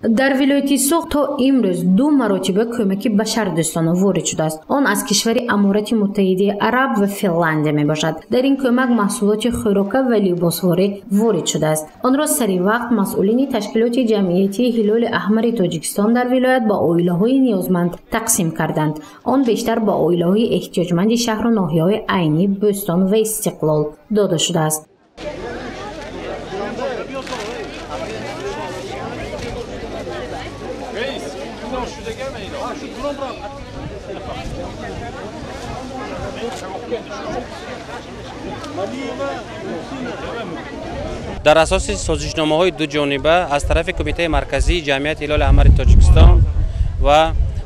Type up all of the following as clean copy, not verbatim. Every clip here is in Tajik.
дар вилояти Суғ то имрӯз 2 маротиба кӯмаки башардӯстона ворид шудааст. Он аз кишвари Аморати Муттаҳидаи Араб ва Финляндия мебошад. дар ин кӯмак маҳсулоти хӯрока ва либосворӣ ворид шудааст. онро сари вақт масъулини ташкилоти ҷамъиятии Ҳилоли Аҳмари Тоҷикистон дар вилоят ба оилаҳои ниёзманд тақсим карданд. он бештар ба оилаҳои эҳтиёҷманди шаҳру ноҳияҳои Айнӣ, Бӯстон ва Истиқлол дода шудааст. дар асоси созишномаҳои дуҷониба аз тарафи Кумитаи марказии ҷамъияти Ҳилоли Аҳмари Тоҷикистон ва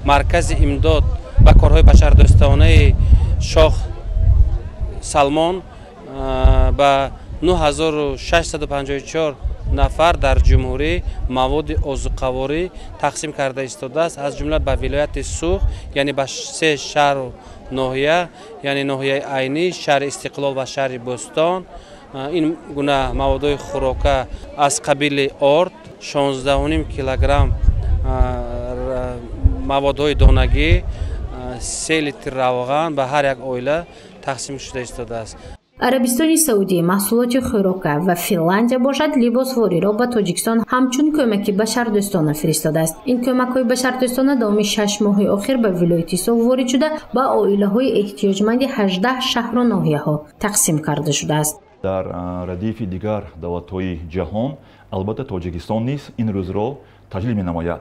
маркази имдод ба корҳои башардӯстонаи Шоҳ Салмон ба 9654 нафар дар ҷумҳурӣ маводи озуқаворӣ тақсим карда истодааст, аз ҷумла ба вилояти Суғ, яъне ба 3 шаҳру ноҳия, яъне ноҳияи Айнӣ, шаҳри Истиқлол ва шаҳри Бӯстон. ин гуна маводҳои хӯрока аз қабили орд, 16.5 килограмм маводҳои донагӣ, 3 литр равған ба ҳар як оила тақсим шуда истодааст. Арабистони Саудӣ маҳсулоти хӯрока ва Финляндия бошад либосвориро ба Тоҷикистон ҳамчун кӯмаки башардӯстона фиристодааст. ин кӯмакҳои башардӯстона давоми 6 моҳи охир ба вилояти Суғ ворид шуда ба оилаҳои эҳтиёҷманди 18 шаҳру ноҳияҳо тақсим карда шудааст. дар радифи дигар давлатҳои ҷаҳон албатта Тоҷикистон низ ин рӯзро таҷлил менамояд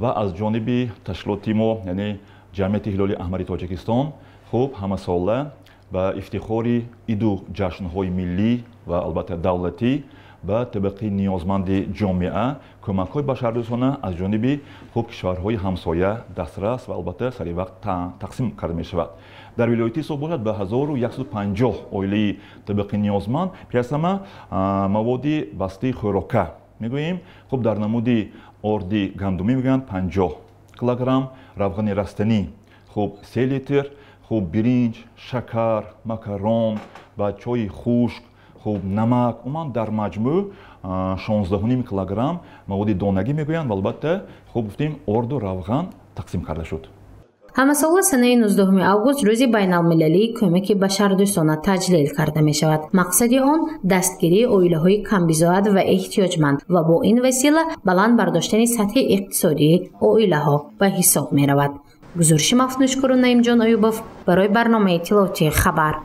ва аз ҷониби ташкилоти мо, яъне ҷамъияти Ҳилоли Аҳмари Тоҷикистон, хуб ҳамасола ба ифтихори иду ҷашнҳои миллӣ ва албатта давлатӣ ба табақи ниёзманди ҷомеа кӯмакҳои башардӯстона аз ҷониби хуб кишварҳои ҳамсоя дастрас ва албатта сари вақт тақсим карда мешавад. дар вилояти Суғ бошад ба 1150 оилаи табақи ниёзманд пиасама маводи бастии хӯрока мегӯем. хуб дар намуди орди гандумӣ мегӯянд 50 килограмм, равғани растанӣ хуб 3 литр, хуб биринҷ, шакар, макарон ва чойи хушк, хуб намак, уман дар маҷмӯъ 16.5 килограмм маводи донагӣ мегӯянд ва албатта хуб гуфтем орду равған тақсим карда шуд. ҳамасола санаи 19 август рӯзи байналмилалии кӯмаки башардӯстона таҷлил карда мешавад. мақсади он дастгирии оилаҳои камбизоат ва эҳтиёҷманд ва бо ин васила баланд бардоштани сатҳи иқтисодии оилаҳо ба ҳисоб меравад. гузориши Мафнушкуру Наимҷон Оюбов барои барномаи иттилоотии Хабар.